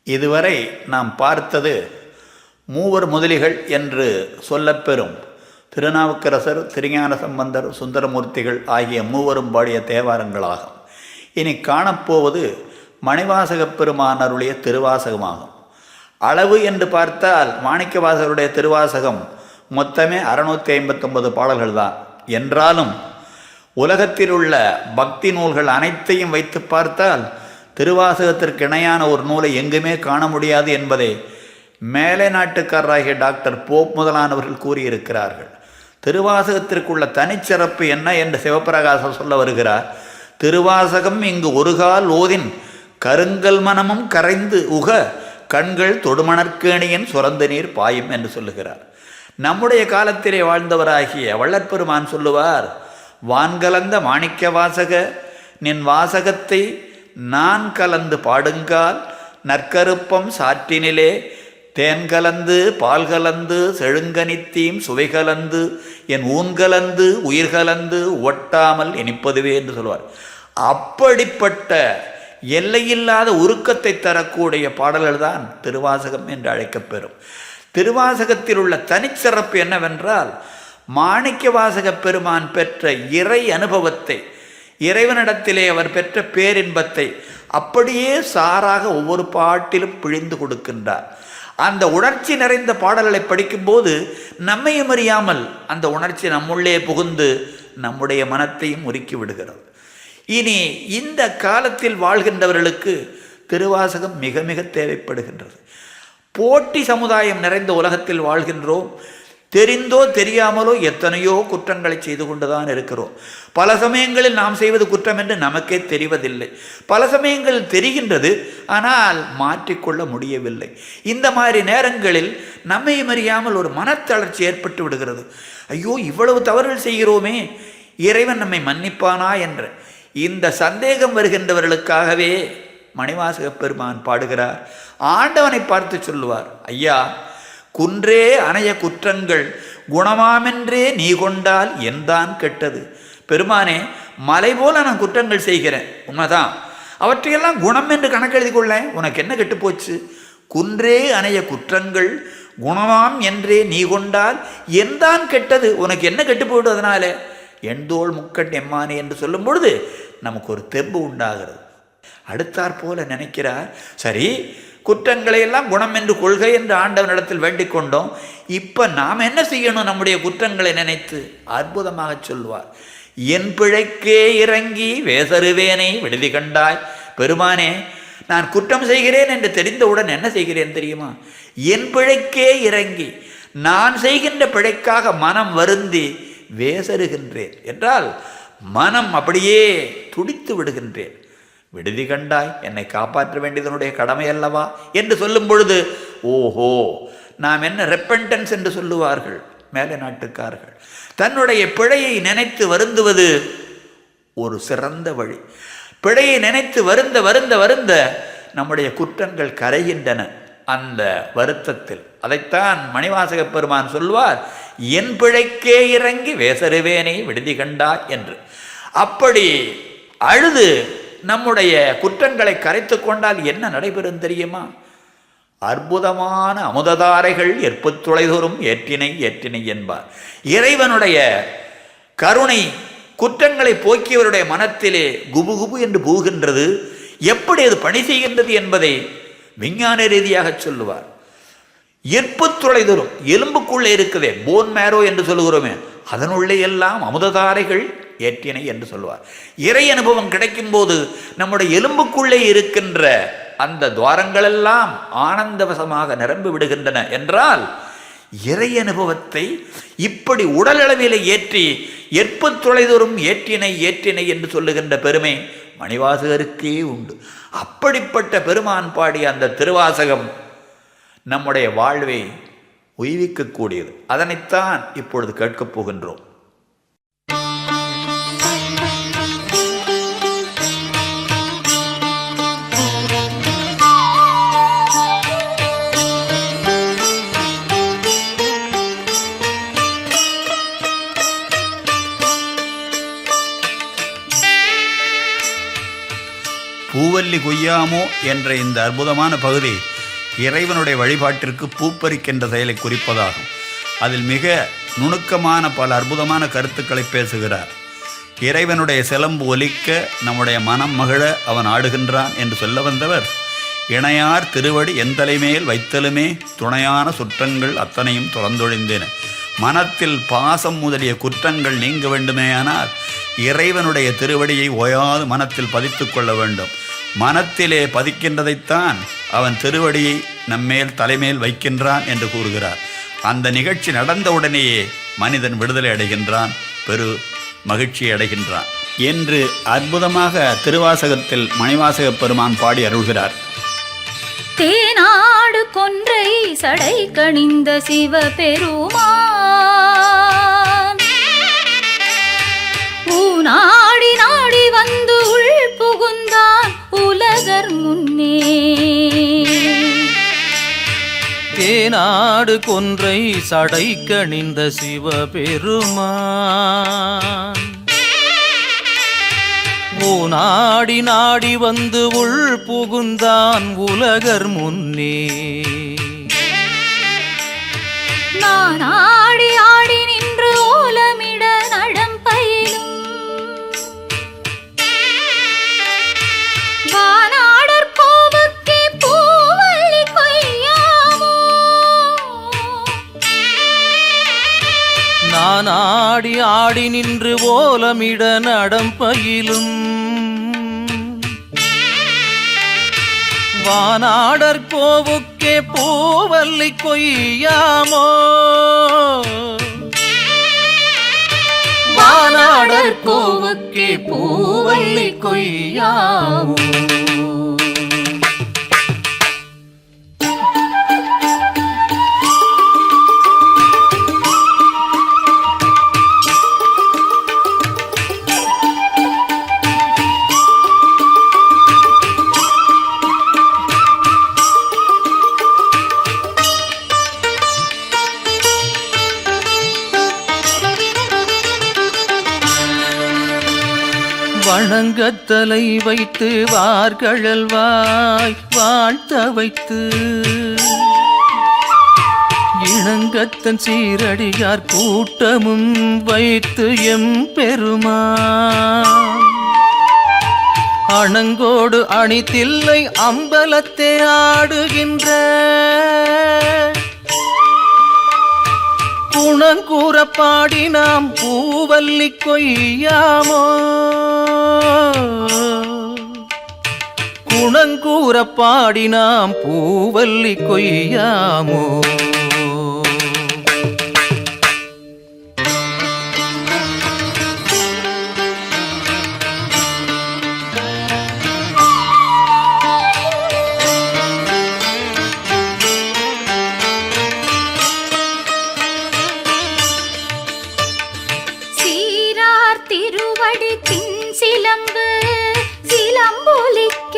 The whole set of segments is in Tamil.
இதுவரை நாம் பார்த்தது மூவர் முதலிகள் என்று சொல்லப்பெறும் திருநாவுக்கரசர், திருஞான சம்பந்தர், சுந்தரமூர்த்திகள் ஆகிய மூவரும் பாடிய தேவாரங்களாகும். இனி காணப்போவது மணிவாசகப் பெருமான் அருளிய திருவாசகமாகும். அளவு என்று பார்த்தால் மாணிக்கவாசகருடைய திருவாசகம் மொத்தமே 659 பாடல்கள் தான். என்றாலும் உலகத்தில் உள்ள பக்தி நூல்கள் அனைத்தையும் வைத்து பார்த்தால் திருவாசகத்திற்கு இணையான ஒரு நூலை எங்குமே காண முடியாது என்பதை மேலை நாட்டுக்காரராகிய டாக்டர் போப் முதலானவர்கள் கூறியிருக்கிறார்கள். திருவாசகத்திற்குள்ள தனிச்சிறப்பு என்ன என்று சிவபிரகாசம் சொல்ல வருகிறார். திருவாசகம் இங்கு ஒருகால் ஓதின் கருங்கல் மனமும் கரைந்து உக கண்கள் தொடுமணற்கேணியின் சுரந்த நீர் பாயும் என்று சொல்லுகிறார். நம்முடைய காலத்திலே வாழ்ந்தவராகிய வள்ளற்பெருமான் சொல்லுவார், வான்கலந்த மாணிக்க வாசக நின் வாசகத்தை நான் கலந்து பாடுங்கால் நற்கருப்பம் சாற்றினிலே தேன் கலந்து பால் கலந்து செழுங்கனித்தீம் சுவை கலந்து என் ஊன் கலந்து உயிர் கலந்து ஒட்டாமல் இனிப்பதுவே என்று சொல்வார். அப்படிப்பட்ட எல்லையில்லாத உருக்கத்தை தரக்கூடிய பாடல்கள் தான் திருவாசகம் என்று அழைக்கப்பெறும். திருவாசகத்தில் உள்ள தனிச்சிறப்பு என்னவென்றால், மாணிக்க வாசக பெருமான் பெற்ற இறை அனுபவத்தை, இறைவனிடத்திலே அவர் பெற்ற பேரின்பத்தை அப்படியே சாராக ஒவ்வொரு பாட்டிலும் பிழிந்து கொடுக்கின்றார். அந்த உணர்ச்சி நிறைந்த பாடல்களை படிக்கும்போது நம்மையும் அறியாமல் அந்த உணர்ச்சி நம்முள்ளே புகுந்து நம்முடைய மனத்தையும் உருக்கி விடுகிறது. இனி இந்த காலத்தில் வாழ்கின்றவர்களுக்கு திருவாசகம் மிக மிக தேவைப்படுகின்றது. போட்டி சமுதாயம் நிறைந்த உலகத்தில் வாழ்கின்றோம். தெரிந்தோ தெரியாமலோ எத்தனையோ குற்றங்களை செய்து கொண்டுதான் இருக்கிறோம். பல சமயங்களில் நாம் செய்வது குற்றம் என்று நமக்கே தெரிவதில்லை. பல சமயங்களில் தெரிகின்றது, ஆனால் மாற்றிக்கொள்ள முடியவில்லை. இந்த மாதிரி நேரங்களில் நம்மை அறியாமல் ஒரு மனத்தளர்ச்சி ஏற்பட்டு விடுகிறது. ஐயோ, இவ்வளவு தவறுகள் செய்கிறோமே, இறைவன் நம்மை மன்னிப்பானா என்ற இந்த சந்தேகம் வருகின்றவர்களுக்காகவே மணிவாசக பெருமான் பாடுகிறார். ஆண்டவனை பார்த்து சொல்லுவார், ஐயா, குன்றே அணைய குற்றங்கள் குணமாமென்றே நீ கொண்டால் என்தான் கெட்டது. பெருமானே, மலை போல நான் குற்றங்கள் செய்கிறேன், உண்மைதான். அவற்றையெல்லாம் குணம் என்று கணக்கெழுதி கொள்ள உனக்கு என்ன கெட்டு போச்சு? குன்றே அணைய குற்றங்கள் குணமாம் என்றே நீ கொண்டால் என்தான் கெட்டது, உனக்கு என்ன கெட்டு போய்டு? அதனால எண்தோள் முக்கட் எம்மானே என்று சொல்லும் பொழுது நமக்கு ஒரு தெம்பு உண்டாகிறது. அடுத்தாற் போல நினைக்கிறார், சரி, குற்றங்களை எல்லாம் குணம் என்று கொள்கை என்று ஆண்டவனிடத்தில் வேண்டிக் கொண்டோம். இப்போ நாம் என்ன செய்யணும்? நம்முடைய குற்றங்களை நினைத்து அற்புதமாக சொல்வார். என் பிழைக்கே இறங்கி வேசருவேனை விடுதி கண்டாய். பெருமானே, நான் குற்றம் செய்கிறேன் என்று தெரிந்தவுடன் என்ன செய்கிறேன் தெரியுமா? என் பிழைக்கே இறங்கி நான் செய்கின்ற பிழைக்காக மனம் வருந்தி வேசருகின்றேன் என்றால் மனம் அப்படியே துடித்து விடுகின்றேன். விடுதி கண்டாய், என்னை காப்பாற்ற வேண்டியதனுடைய கடமை அல்லவா என்று சொல்லும் பொழுது, ஓஹோ, நாம் என்ன ரெப்பெண்டன்ஸ் என்று சொல்லுவார்கள் மேலை நாட்டுக்கார்கள். தன்னுடைய பிழையை நினைத்து வருந்துவது ஒரு சிறந்த வழி. பிழையை நினைத்து வருந்த வருந்த வருந்த நம்முடைய குற்றங்கள் கரைகின்றன அந்த வருத்தத்தில். அதைத்தான் மணிவாசக பெருமான் சொல்வார், என் பிழைக்கே இறங்கி வேசருவேனை விடுதி கண்டாய் என்று. அப்படி அழுது நம்முடைய குற்றங்களை கரைத்து கொண்டால் என்ன நடைபெறும் தெரியுமா? அற்புதமான அமுததாரைகள் எற்புத்துளைதோறும் ஏற்றினை ஏற்றினை என்பார். இறைவனுடைய கருணை குற்றங்களை போக்கியவருடைய மனத்திலே குபுகுபு என்று பூகின்றது. எப்படி அது பணி செய்கின்றது என்பதை விஞ்ஞான ரீதியாக சொல்லுவார். எற்புத்துளைதோறும், எலும்புக்குள்ளே இருக்குதே, போன் மேரோ என்று சொல்லுகிறோமே, அதனுள்ளே எல்லாம் அமுததாரைகள் ஏற்றினை என்று சொல்லுவார். இறை அனுபவம் கிடைக்கும் போது நம்முடைய எலும்புக்குள்ளே இருக்கின்ற அந்த துவாரங்களெல்லாம் ஆனந்தவசமாக நிரம்பி விடுகின்றன என்றால், இறை அனுபவத்தை இப்படி உடலளவிலே ஏற்றி எற்புத்துளைதோறும் ஏற்றினை ஏற்றினை என்று சொல்லுகின்ற பெருமை மணிவாசகருக்கே உண்டு. அப்படிப்பட்ட பெருமான் பாடிய அந்த திருவாசகம் நம்முடைய வாழ்வை உய்விக்கக்கூடியது. அதனைத்தான் இப்பொழுது கேட்கப் போகின்றோம். பூவல்லி கொய்யாமோ என்ற இந்த அற்புதமான பகுதி இறைவனுடைய வழிபாட்டிற்கு பூப்பறிக்கின்ற செயலை குறிப்பதாகும். அதில் மிக நுணுக்கமான பல அற்புதமான கருத்துக்களை பேசுகிறார். இறைவனுடைய சிலம்பு ஒலிக்க நம்முடைய மனம் மகிழ அவன் ஆடுகின்றான் என்று சொல்ல வந்தவர், இணையார் திருவடி எந்தலைமேல் வைத்தலுமே துணையான சுற்றங்கள் அத்தனையும் துறந்தொழிந்தன. மனத்தில் பாசம் முதலிய குற்றங்கள் நீங்க வேண்டுமேயானால் இறைவனுடைய திருவடியை ஓயாது மனத்தில் பதித்து கொள்ள வேண்டும். மனத்திலே பதிக்கின்றதைத்தான் அவன் திருவடியை நம்மேல் தலைமேல் வைக்கின்றான் என்று கூறுகிறார். அந்த நிகழ்ச்சி நடந்தவுடனேயே மனிதன் விடுதலை அடைகின்றான், பெரு மகிழ்ச்சி அடைகின்றான் என்று அற்புதமாக திருவாசகத்தில் மணிவாசகப் பெருமான் பாடி அருள்கிறார். தேனாடு கொன்றை சடை கணிந்த சிவபெருமான் ஊனாடி நாடி வந்து உள் புகுந்தான் உலகர் முன்னே. தேனாடு கொன்றை சடை கணிந்த சிவபெருமான் நாடி நாடி வந்து உள் புகுந்தான் உலகர் முன்னே. நான் ஆடி ஆடி நின்று ஓலமிட நடம் பயிலும் வானாடர் கோவுக்கே பூவல்லி கொய்யாமோ. நான் ஆடி ஆடி நின்று ஓலமிட நடம் பயிலும் வானாடர் கோவுக்கே பூவல்லி கொய்யாமோ. வானாடர் கோவுக்கே பூவல்லி கொய்யாமோ. வணங்கத்தலை வைத்து வார்கழல்வாய் வாழ்த்த வைத்து இணங்கத்தன் சீரடியார் கூட்டமும் வைத்து எம் பெருமான் அணங்கோடு அணிதில்லை அம்பலத்தே ஆடுகின்ற குணங்கூற பாடி நாம் பூவல்லி கொய்யாமோ. குணங்கூற பாடி நாம் பூவல்லி கொய்யாமோ. திருவடி தின் சிலம்பு சிலம்பொலிக்க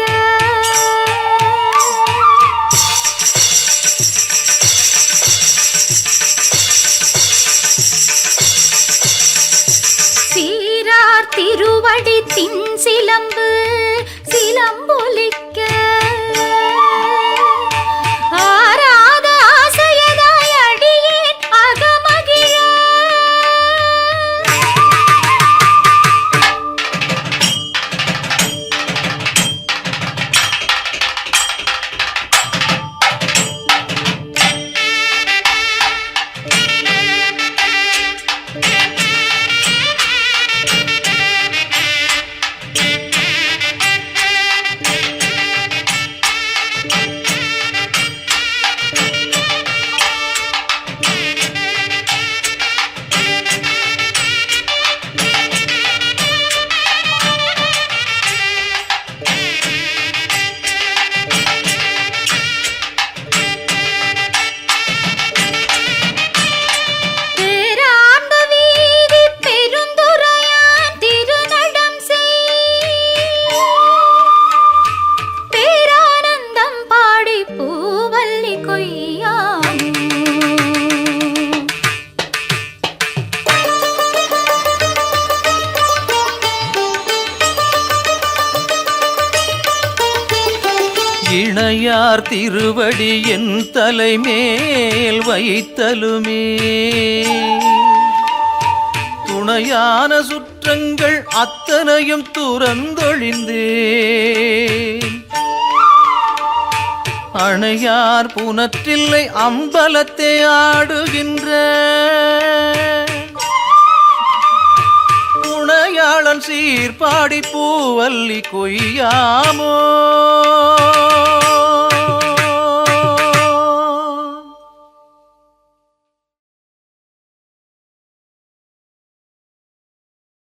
அடியார் திருவடி என் தலைமேல் வைத்தலுமே துணையான சுற்றங்கள் அத்தனையும் துறந்தொழிந்தேன் அணையார் புனற்றில்லை அம்பலத்தை ஆடுகின்ற புனையாளன் சீர்பாடி பூவல்லி கொய்யாமோ